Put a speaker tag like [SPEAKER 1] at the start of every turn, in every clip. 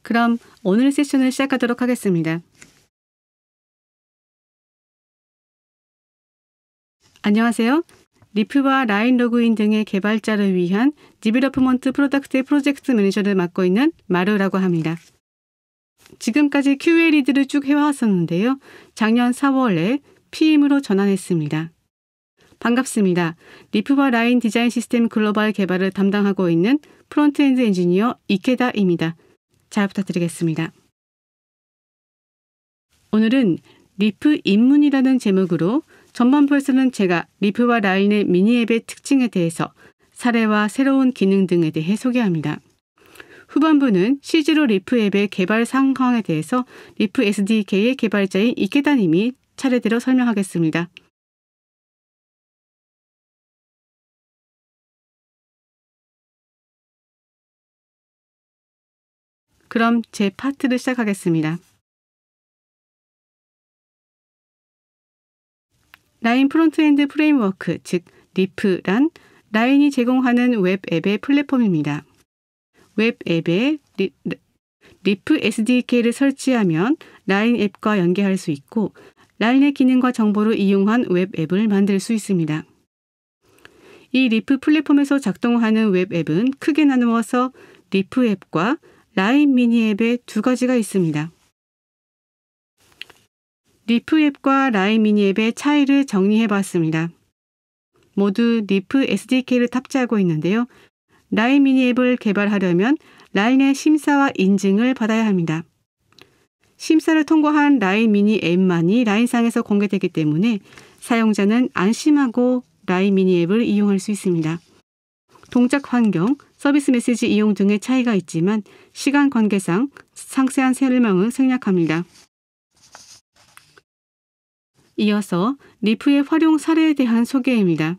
[SPEAKER 1] 그럼 오늘 세션을 시작하도록 하겠습니다. 안녕하세요. 리프와 라인 로그인 등의 개발자를 위한 디벨로프먼트 프로덕트의 프로젝트 매니저를 맡고 있는 마루라고 합니다. 지금까지 QA 리드를 쭉 해왔었는데요. 작년 4월에 PM으로 전환했습니다. 반갑습니다. 리프와 라인 디자인 시스템 글로벌 개발을 담당하고 있는 프론트엔드 엔지니어 이케다입니다. 잘 부탁드리겠습니다. 오늘은 리프 입문이라는 제목으로 전반부에서는 제가 리프와 라인의 미니앱의 특징에 대해서 사례와 새로운 기능 등에 대해 소개합니다. 후반부는 실제로 리프 앱의 개발 상황에 대해서 리프 SDK의 개발자인 이케다님이 차례대로 설명하겠습니다. 그럼 제 파트를 시작하겠습니다. 라인 프론트엔드 프레임워크, 즉 리프란 라인이 제공하는 웹 앱의 플랫폼입니다. 웹 앱에 리프 SDK를 설치하면 라인 앱과 연계할 수 있고 라인의 기능과 정보를 이용한 웹 앱을 만들 수 있습니다. 이 리프 플랫폼에서 작동하는 웹 앱은 크게 나누어서 리프 앱과 라인 미니 앱의 두 가지가 있습니다. 리프 앱과 라인 미니 앱의 차이를 정리해 봤습니다. 모두 리프 SDK를 탑재하고 있는데요. 라인 미니 앱을 개발하려면 라인의 심사와 인증을 받아야 합니다. 심사를 통과한 라인 미니 앱만이 라인상에서 공개되기 때문에 사용자는 안심하고 라인 미니 앱을 이용할 수 있습니다. 동작 환경, 서비스 메시지 이용 등의 차이가 있지만 시간 관계상 상세한 설명은 생략합니다. 이어서 리프의 활용 사례에 대한 소개입니다.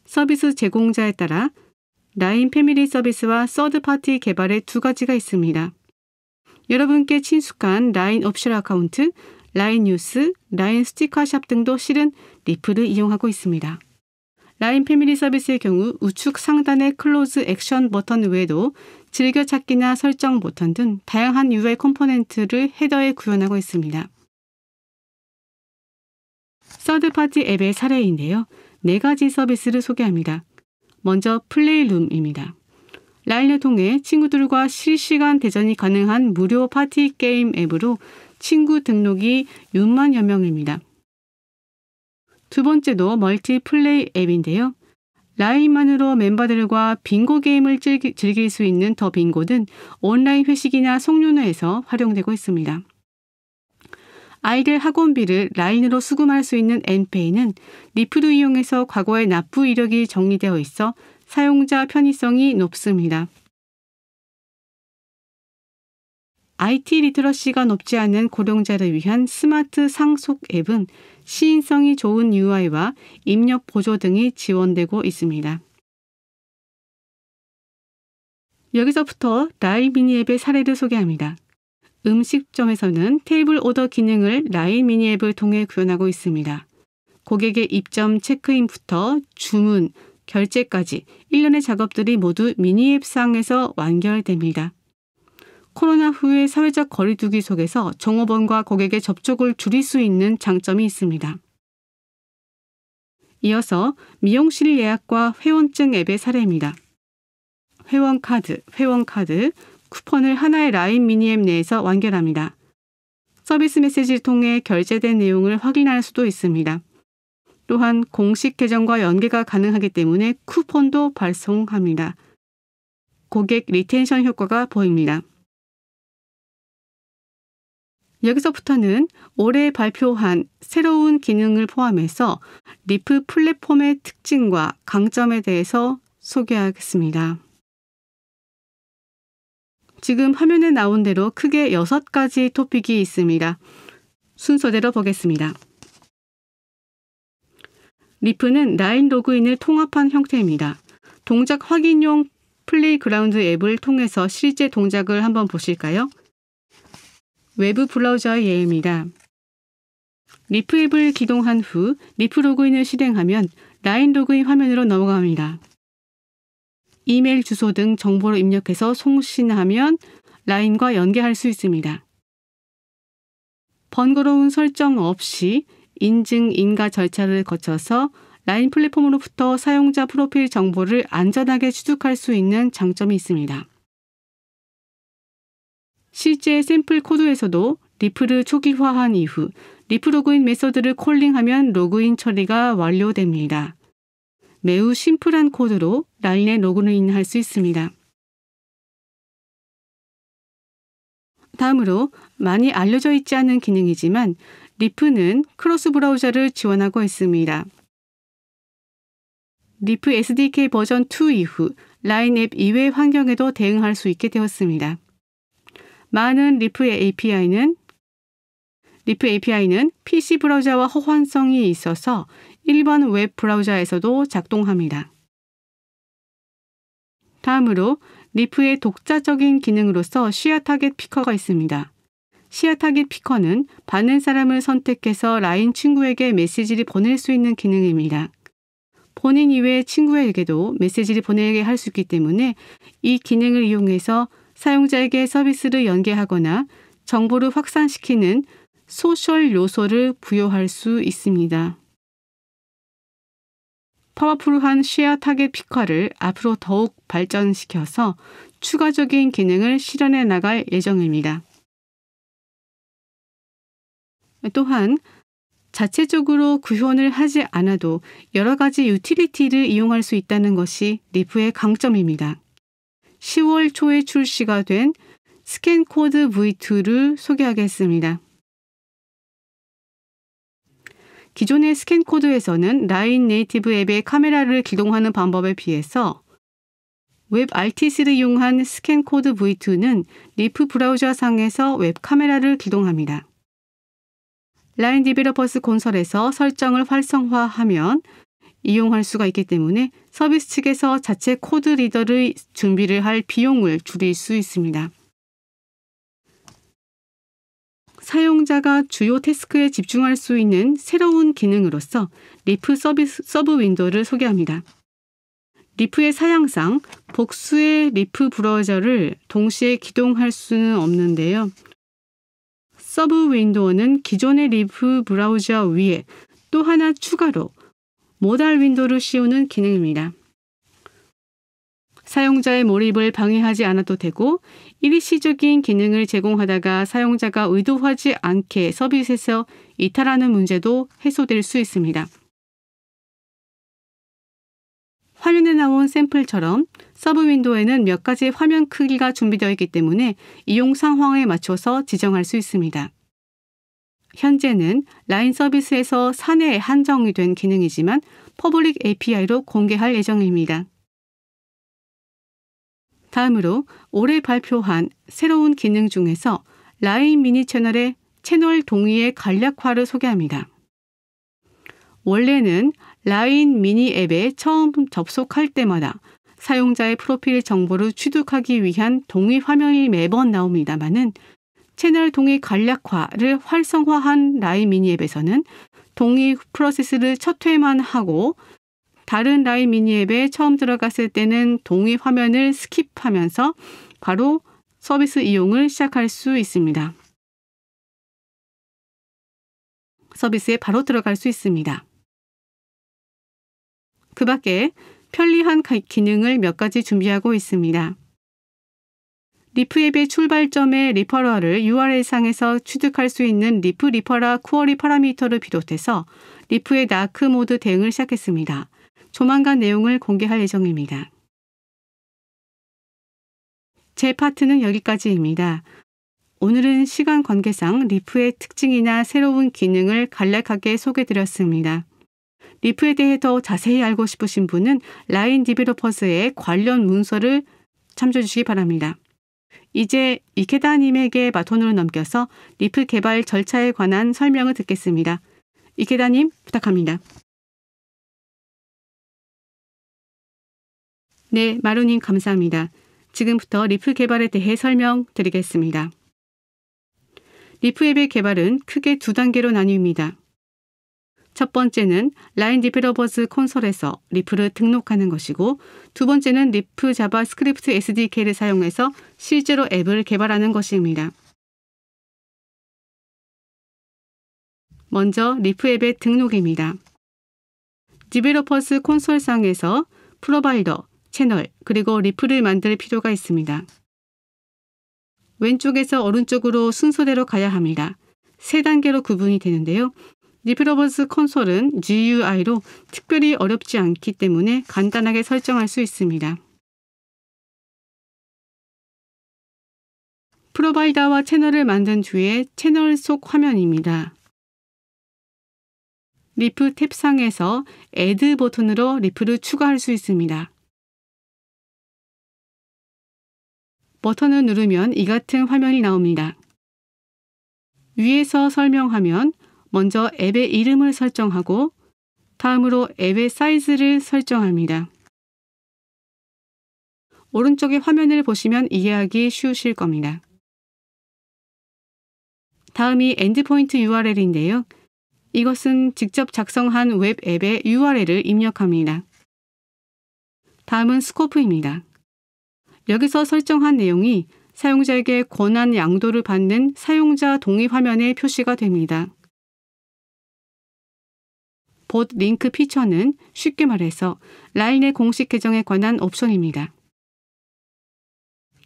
[SPEAKER 1] 서비스 제공자에 따라 라인 패밀리 서비스와 서드파티 개발의 두 가지가 있습니다. 여러분께 친숙한 라인 옵션 아카운트, 라인 뉴스, 라인 스티커샵 등도 실은 리프를 이용하고 있습니다. 라인 패밀리 서비스의 경우 우측 상단의 클로즈 액션 버튼 외에도 즐겨찾기나 설정 버튼 등 다양한 UI 컴포넌트를 헤더에 구현하고 있습니다. 서드파티 앱의 사례인데요. 4가지 서비스를 소개합니다. 먼저 플레이룸입니다. 라인을 통해 친구들과 실시간 대전이 가능한 무료 파티 게임 앱으로 친구 등록이 6만여 명입니다. 두 번째도 멀티플레이 앱인데요. 라인만으로 멤버들과 빙고 게임을 즐길 수 있는 더 빙고는 온라인 회식이나 송년회에서 활용되고 있습니다. 아이들 학원비를 라인으로 수금할 수 있는 엔페이는 리프를 이용해서 과거의 납부 이력이 정리되어 있어 사용자 편의성이 높습니다. IT 리터러시가 높지 않은 고령자를 위한 스마트 상속 앱은 시인성이 좋은 UI와 입력 보조 등이 지원되고 있습니다. 여기서부터 라인 미니 앱의 사례를 소개합니다. 음식점에서는 테이블 오더 기능을 라인 미니 앱을 통해 구현하고 있습니다. 고객의 입점 체크인부터 주문, 결제까지 일련의 작업들이 모두 미니 앱상에서 완결됩니다. 코로나 후의 사회적 거리두기 속에서 종업원과 고객의 접촉을 줄일 수 있는 장점이 있습니다. 이어서 미용실 예약과 회원증 앱의 사례입니다. 회원카드, 쿠폰을 하나의 라인 미니 앱 내에서 완결합니다. 서비스 메시지를 통해 결제된 내용을 확인할 수도 있습니다. 또한 공식 계정과 연계가 가능하기 때문에 쿠폰도 발송합니다. 고객 리텐션 효과가 보입니다. 여기서부터는 올해 발표한 새로운 기능을 포함해서 리프 플랫폼의 특징과 강점에 대해서 소개하겠습니다. 지금 화면에 나온 대로 크게 6가지 토픽이 있습니다. 순서대로 보겠습니다. 리프는 라인 로그인을 통합한 형태입니다. 동작 확인용 플레이그라운드 앱을 통해서 실제 동작을 한번 보실까요? 외부 브라우저의 예입니다. 리프 앱을 기동한 후 리프 로그인을 실행하면 라인 로그인 화면으로 넘어갑니다. 이메일 주소 등 정보를 입력해서 송신하면 라인과 연계할 수 있습니다. 번거로운 설정 없이 인증 인가 절차를 거쳐서 라인 플랫폼으로부터 사용자 프로필 정보를 안전하게 취득할 수 있는 장점이 있습니다. 실제 샘플 코드에서도 리플을 초기화한 이후 리프 로그인 메서드를 콜링하면 로그인 처리가 완료됩니다. 매우 심플한 코드로 라인에 로그인할 수 있습니다. 다음으로 많이 알려져 있지 않은 기능이지만 리프는 크로스 브라우저를 지원하고 있습니다. 리프 SDK 버전 2 이후 라인 앱 이외 환경에도 대응할 수 있게 되었습니다. 많은 리프 API는 PC 브라우저와 호환성이 있어서 일반 웹 브라우저에서도 작동합니다. 다음으로 리프의 독자적인 기능으로서 시어 타겟 피커가 있습니다. 시어 타겟 피커는 받는 사람을 선택해서 라인 친구에게 메시지를 보낼 수 있는 기능입니다. 본인 이외의 친구에게도 메시지를 보내게 할 수 있기 때문에 이 기능을 이용해서 사용자에게 서비스를 연계하거나 정보를 확산시키는 소셜 요소를 부여할 수 있습니다. 파워풀한 쉐어 타겟 피커를 앞으로 더욱 발전시켜서 추가적인 기능을 실현해 나갈 예정입니다. 또한 자체적으로 구현을 하지 않아도 여러 가지 유틸리티를 이용할 수 있다는 것이 리프의 강점입니다. 10월 초에 출시가 된 스캔코드 V2를 소개하겠습니다. 기존의 스캔코드에서는 라인 네이티브 앱의 카메라를 기동하는 방법에 비해서 웹 RTC를 이용한 스캔코드 V2는 리프 브라우저 상에서 웹 카메라를 기동합니다. 라인 디벨로퍼스 콘솔에서 설정을 활성화하면 이용할 수가 있기 때문에 서비스 측에서 자체 코드 리더를 준비를 할 비용을 줄일 수 있습니다. 사용자가 주요 태스크에 집중할 수 있는 새로운 기능으로서 리프 서브 윈도우를 소개합니다. 리프의 사양상 복수의 리프 브라우저를 동시에 기동할 수는 없는데요. 서브 윈도우는 기존의 리프 브라우저 위에 또 하나 추가로 모달 윈도우를 씌우는 기능입니다. 사용자의 몰입을 방해하지 않아도 되고 일시적인 기능을 제공하다가 사용자가 의도하지 않게 서비스에서 이탈하는 문제도 해소될 수 있습니다. 화면에 나온 샘플처럼 서브 윈도우에는 몇 가지 화면 크기가 준비되어 있기 때문에 이용 상황에 맞춰서 지정할 수 있습니다. 현재는 라인 서비스에서 사내에 한정이 된 기능이지만 퍼블릭 API로 공개할 예정입니다. 다음으로 올해 발표한 새로운 기능 중에서 라인 미니 채널의 채널 동의의 간략화를 소개합니다. 원래는 라인 미니 앱에 처음 접속할 때마다 사용자의 프로필 정보를 취득하기 위한 동의 화면이 매번 나옵니다만은 채널 동의 간략화를 활성화한 라인 미니 앱에서는 동의 프로세스를 첫 회만 하고 다른 라인 미니 앱에 처음 들어갔을 때는 동의 화면을 스킵하면서 바로 서비스 이용을 시작할 수 있습니다. 서비스에 바로 들어갈 수 있습니다. 그 밖에 편리한 기능을 몇 가지 준비하고 있습니다. 리프 앱의 출발점의 리퍼럴을 URL상에서 취득할 수 있는 리프 리퍼럴 쿼리 파라미터를 비롯해서 리프의 다크 모드 대응을 시작했습니다. 조만간 내용을 공개할 예정입니다. 제 파트는 여기까지입니다. 오늘은 시간 관계상 리프의 특징이나 새로운 기능을 간략하게 소개드렸습니다. 리프에 대해 더 자세히 알고 싶으신 분은 라인 디벨로퍼스의 관련 문서를 참조해 주시기 바랍니다. 이제 이케다님에게 바톤을 넘겨서 리프 개발 절차에 관한 설명을 듣겠습니다. 이케다님 부탁합니다. 네, 마루님 감사합니다. 지금부터 리프 개발에 대해 설명드리겠습니다. 리프 앱의 개발은 크게 두 단계로 나뉩니다. 첫 번째는 라인 디벨로퍼즈 콘솔에서 리프를 등록하는 것이고, 두 번째는 리프 자바스크립트 SDK를 사용해서 실제로 앱을 개발하는 것입니다. 먼저 리프 앱의 등록입니다. 디벨로퍼즈 콘솔상에서 프로바이더, 채널, 그리고 리프를 만들 필요가 있습니다. 왼쪽에서 오른쪽으로 순서대로 가야 합니다. 세 단계로 구분이 되는데요. 디벨로퍼즈 콘솔은 GUI로 특별히 어렵지 않기 때문에 간단하게 설정할 수 있습니다. 프로바이더와 채널을 만든 뒤에 채널 속 화면입니다. 리프 탭상에서 Add 버튼으로 리프를 추가할 수 있습니다. 버튼을 누르면 이 같은 화면이 나옵니다. 위에서 설명하면 먼저 앱의 이름을 설정하고 다음으로 앱의 사이즈를 설정합니다. 오른쪽의 화면을 보시면 이해하기 쉬우실 겁니다. 다음이 엔드포인트 URL인데요. 이것은 직접 작성한 웹 앱의 URL을 입력합니다. 다음은 스코프입니다. 여기서 설정한 내용이 사용자에게 권한 양도를 받는 사용자 동의 화면에 표시가 됩니다. 봇 링크 피처는 쉽게 말해서 라인의 공식 계정에 관한 옵션입니다.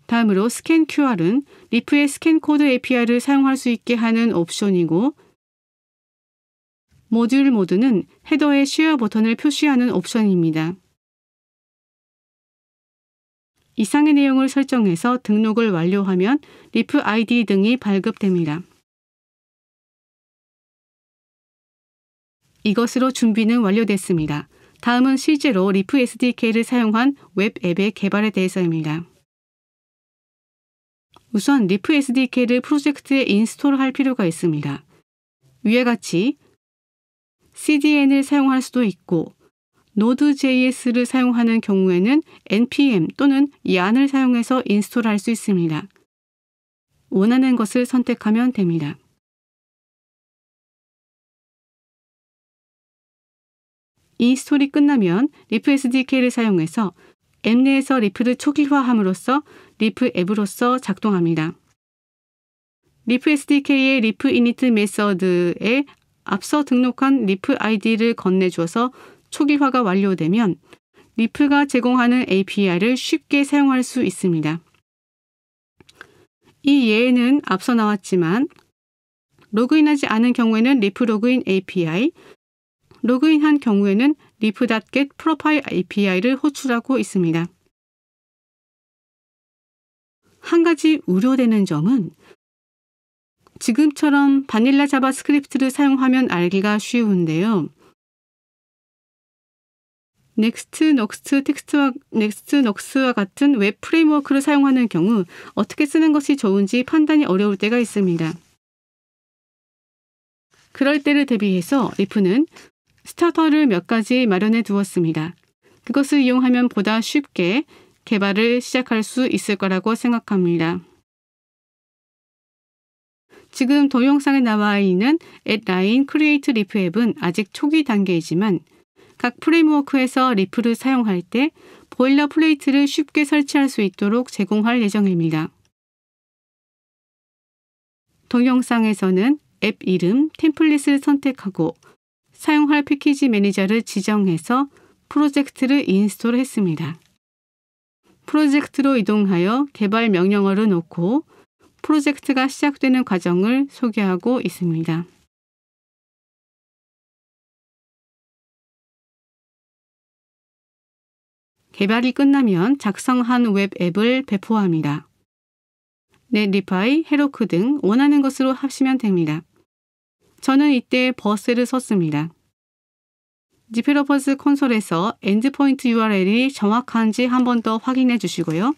[SPEAKER 1] 다음으로 스캔 QR은 리프의 스캔 코드 API를 사용할 수 있게 하는 옵션이고, 모듈 모드는 헤더에 쉐어 버튼을 표시하는 옵션입니다. 이상의 내용을 설정해서 등록을 완료하면 리프 아이디 등이 발급됩니다. 이것으로 준비는 완료됐습니다. 다음은 실제로 리프 SDK를 사용한 웹 앱의 개발에 대해서입니다. 우선 리프 SDK를 프로젝트에 인스톨할 필요가 있습니다. 위와 같이 CDN을 사용할 수도 있고, Node.js를 사용하는 경우에는 npm 또는 yarn을 사용해서 인스톨할 수 있습니다. 원하는 것을 선택하면 됩니다. 인스톨이 끝나면 리프 SDK를 사용해서 앱 내에서 리프를 초기화함으로써 리프 앱으로서 작동합니다. 리프 SDK의 리프 init 메서드에 앞서 등록한 리프 아이디를 건네줘서 초기화가 완료되면 리프가 제공하는 API를 쉽게 사용할 수 있습니다. 이 예에는 앞서 나왔지만 로그인하지 않은 경우에는 리프 로그인 API, 로그인한 경우에는 리프.get 프로파일 API를 호출하고 있습니다. 한 가지 우려되는 점은 지금처럼 바닐라 자바스크립트를 사용하면 알기가 쉬운데요. 넥스트넉스와 같은 웹 프레임워크를 사용하는 경우 어떻게 쓰는 것이 좋은지 판단이 어려울 때가 있습니다. 그럴 때를 대비해서 리프는 스타터를 몇 가지 마련해 두었습니다. 그것을 이용하면 보다 쉽게 개발을 시작할 수 있을 거라고 생각합니다. 지금 동영상에 나와 있는 @line create 리프 앱은 아직 초기 단계이지만 각 프레임워크에서 리프를 사용할 때 보일러 플레이트를 쉽게 설치할 수 있도록 제공할 예정입니다. 동영상에서는 앱 이름, 템플릿을 선택하고 사용할 패키지 매니저를 지정해서 프로젝트를 인스톨했습니다. 프로젝트로 이동하여 개발 명령어를 놓고 프로젝트가 시작되는 과정을 소개하고 있습니다. 개발이 끝나면 작성한 웹 앱을 배포합니다. 넷리파이, 헤로크 등 원하는 것으로 하시면 됩니다. 저는 이때 버스를 썼습니다. 디벨로퍼즈 콘솔에서 엔드포인트 URL이 정확한지 한 번 더 확인해 주시고요.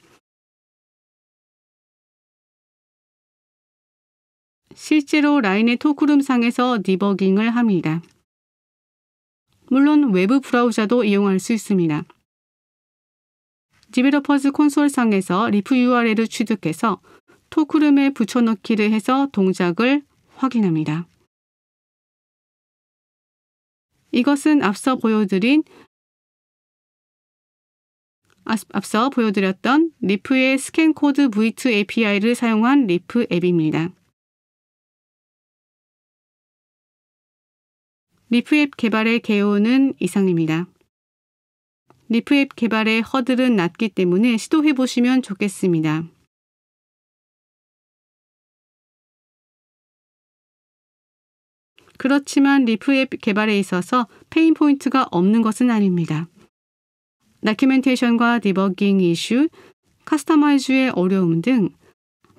[SPEAKER 1] 실제로 라인의 토크룸 상에서 디버깅을 합니다. 물론 외부 브라우저도 이용할 수 있습니다. 디벨로퍼즈 콘솔 상에서 리프 URL을 취득해서 토크룸에 붙여넣기를 해서 동작을 확인합니다. 이것은 앞서 보여드렸던 리프의 스캔 코드 V2 API를 사용한 리프 앱입니다. 리프 앱 개발의 개요는 이상입니다. 리프 앱 개발의 허들은 낮기 때문에 시도해 보시면 좋겠습니다. 그렇지만 리프 앱 개발에 있어서 페인 포인트가 없는 것은 아닙니다. 다큐멘테이션과 디버깅 이슈, 커스터마이즈의 어려움 등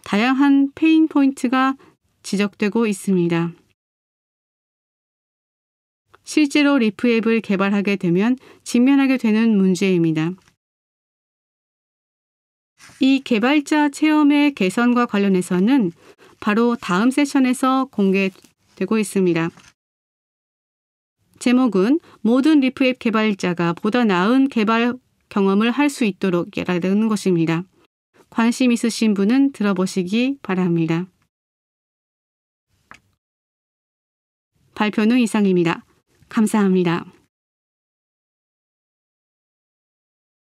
[SPEAKER 1] 다양한 페인 포인트가 지적되고 있습니다. 실제로 리프 앱을 개발하게 되면 직면하게 되는 문제입니다. 이 개발자 체험의 개선과 관련해서는 바로 다음 세션에서 공개되고 있습니다. 제목은 모든 리프 앱 개발자가 보다 나은 개발 경험을 할 수 있도록 이라는 것입니다. 관심 있으신 분은 들어보시기 바랍니다. 발표는 이상입니다. 감사합니다.